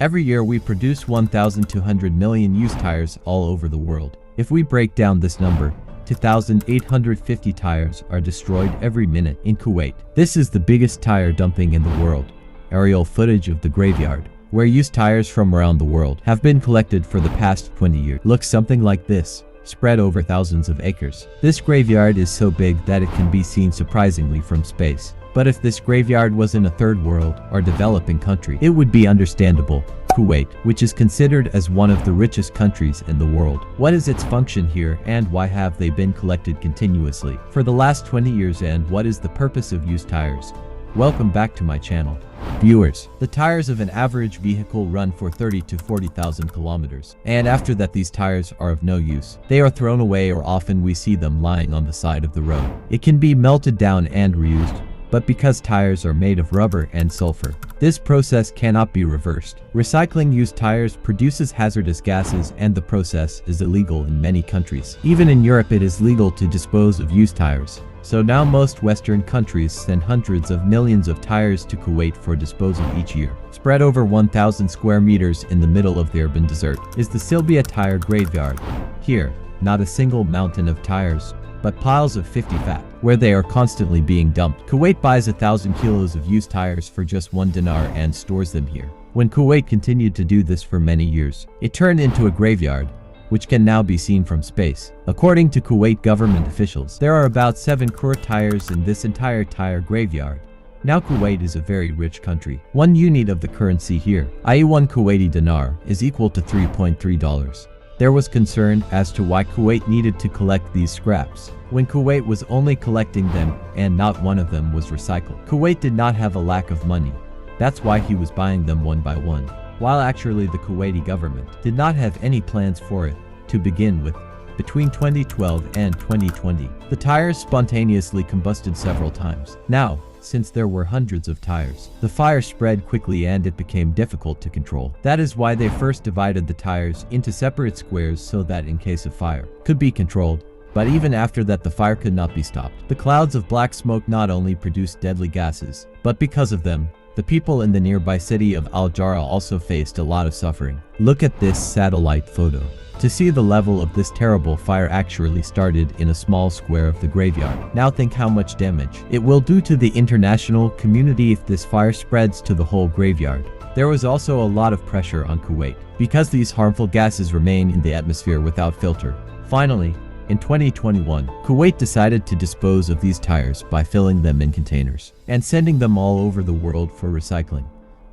Every year we produce 1,200 million used tires all over the world. If we break down this number, 2,850 tires are destroyed every minute in Kuwait. This is the biggest tire dumping in the world. Aerial footage of the graveyard, where used tires from around the world have been collected for the past 20 years, looks something like this, spread over thousands of acres. This graveyard is so big that it can be seen surprisingly from space. But if this graveyard was in a third world or developing country, it would be understandable. Kuwait, which is considered as one of the richest countries in the world. What is its function here, and why have they been collected continuously for the last 20 years, and what is the purpose of used tires? Welcome back to my channel. Viewers, the tires of an average vehicle run for 30 to 40,000 kilometers, and after that these tires are of no use. They are thrown away, or often we see them lying on the side of the road. It can be melted down and reused, but because tires are made of rubber and sulfur, this process cannot be reversed. Recycling used tires produces hazardous gases, and the process is illegal in many countries. Even in Europe it is legal to dispose of used tires. So now most Western countries send hundreds of millions of tires to Kuwait for disposal each year. Spread over 1,000 square meters in the middle of the urban desert is the Silbia tire graveyard. Here, not a single mountain of tires, but piles of 50 fat, where they are constantly being dumped. Kuwait buys 1,000 kilos of used tires for just 1 dinar and stores them here. When Kuwait continued to do this for many years, it turned into a graveyard, which can now be seen from space. According to Kuwait government officials, there are about 7 crore tires in this entire tire graveyard. Now Kuwait is a very rich country. 1 unit of the currency here, i.e. 1 Kuwaiti dinar, is equal to $3.3. There was concern as to why Kuwait needed to collect these scraps, when Kuwait was only collecting them and not one of them was recycled. Kuwait did not have a lack of money. That's why he was buying them one by one, while actually the Kuwaiti government did not have any plans for it to begin with. Between 2012 and 2020, the tires spontaneously combusted several times. Now, since there were hundreds of tires, the fire spread quickly and it became difficult to control. That is why they first divided the tires into separate squares so that in case of fire, could be controlled. But even after that the fire could not be stopped. The clouds of black smoke not only produced deadly gases, but because of them, the people in the nearby city of Al Jara also faced a lot of suffering. Look at this satellite photo to see the level of this terrible fire actually started in a small square of the graveyard. Now think how much damage it will do to the international community if this fire spreads to the whole graveyard. There was also a lot of pressure on Kuwait, because these harmful gases remain in the atmosphere without filter. Finally, in 2021, Kuwait decided to dispose of these tires by filling them in containers and sending them all over the world for recycling.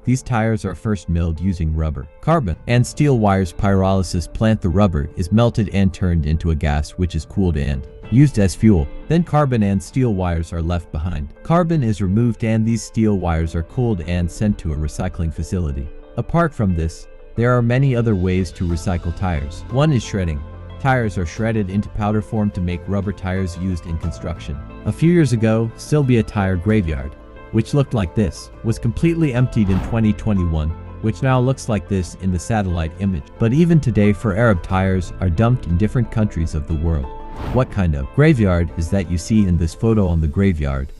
These tires are first milled using rubber, carbon, and steel wires. Pyrolysis plant. The rubber is melted and turned into a gas which is cooled and used as fuel. Then carbon and steel wires are left behind. Carbon is removed and these steel wires are cooled and sent to a recycling facility. Apart from this, there are many other ways to recycle tires. One is shredding. Tires are shredded into powder form to make rubber tires used in construction. A few years ago, Silbia tire graveyard, which looked like this, was completely emptied in 2021, which now looks like this in the satellite image. But even today, for Arab tires are dumped in different countries of the world. What kind of graveyard is that you see in this photo on the graveyard?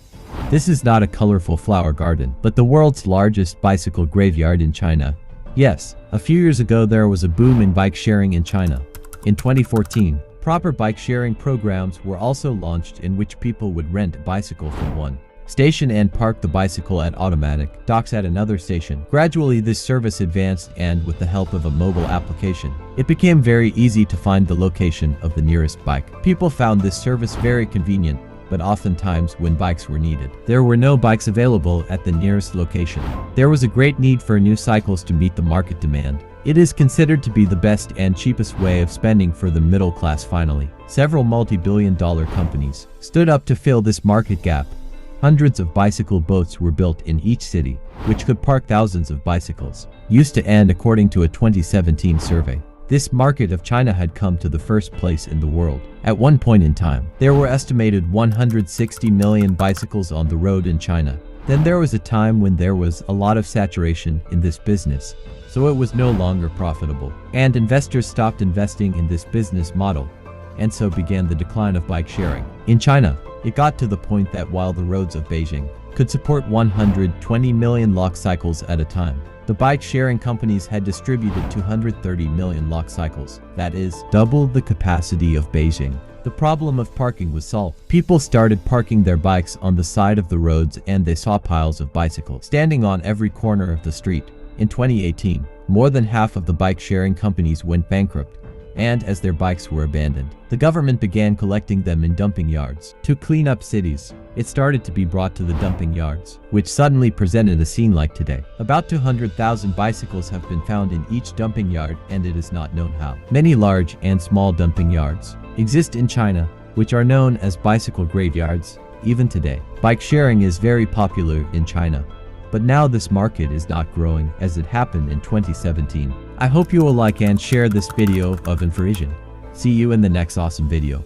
This is not a colorful flower garden, but the world's largest bicycle graveyard in China. Yes, a few years ago there was a boom in bike sharing in China. In 2014, proper bike sharing programs were also launched in which people would rent a bicycle from one station and park the bicycle at automatic docks at another station. Gradually this service advanced, and with the help of a mobile application, it became very easy to find the location of the nearest bike. People found this service very convenient, but oftentimes when bikes were needed, there were no bikes available at the nearest location. There was a great need for new cycles to meet the market demand. It is considered to be the best and cheapest way of spending for the middle class. Finally, several multi-billion-dollar companies stood up to fill this market gap. Hundreds of bicycle boats were built in each city, which could park thousands of bicycles. Used to end according to a 2017 survey. This market of China had come to the first place in the world. At one point in time, there were estimated 160 million bicycles on the road in China. Then there was a time when there was a lot of saturation in this business, so it was no longer profitable, and investors stopped investing in this business model, and so began the decline of bike sharing. In China, it got to the point that while the roads of Beijing could support 120 million lok cycles at a time, The bike-sharing companies had distributed 230 million lock cycles, that is, double the capacity of Beijing. The problem of parking was solved. People started parking their bikes on the side of the roads and they saw piles of bicycles standing on every corner of the street. In 2018, more than half of the bike-sharing companies went bankrupt, and as their bikes were abandoned, the government began collecting them in dumping yards. To clean up cities, it started to be brought to the dumping yards, which suddenly presented a scene like today. About 200,000 bicycles have been found in each dumping yard, and it is not known how. Many large and small dumping yards exist in China, which are known as bicycle graveyards, even today. Bike sharing is very popular in China, but now this market is not growing as it happened in 2017. I hope you will like and share this video of information. See you in the next awesome video.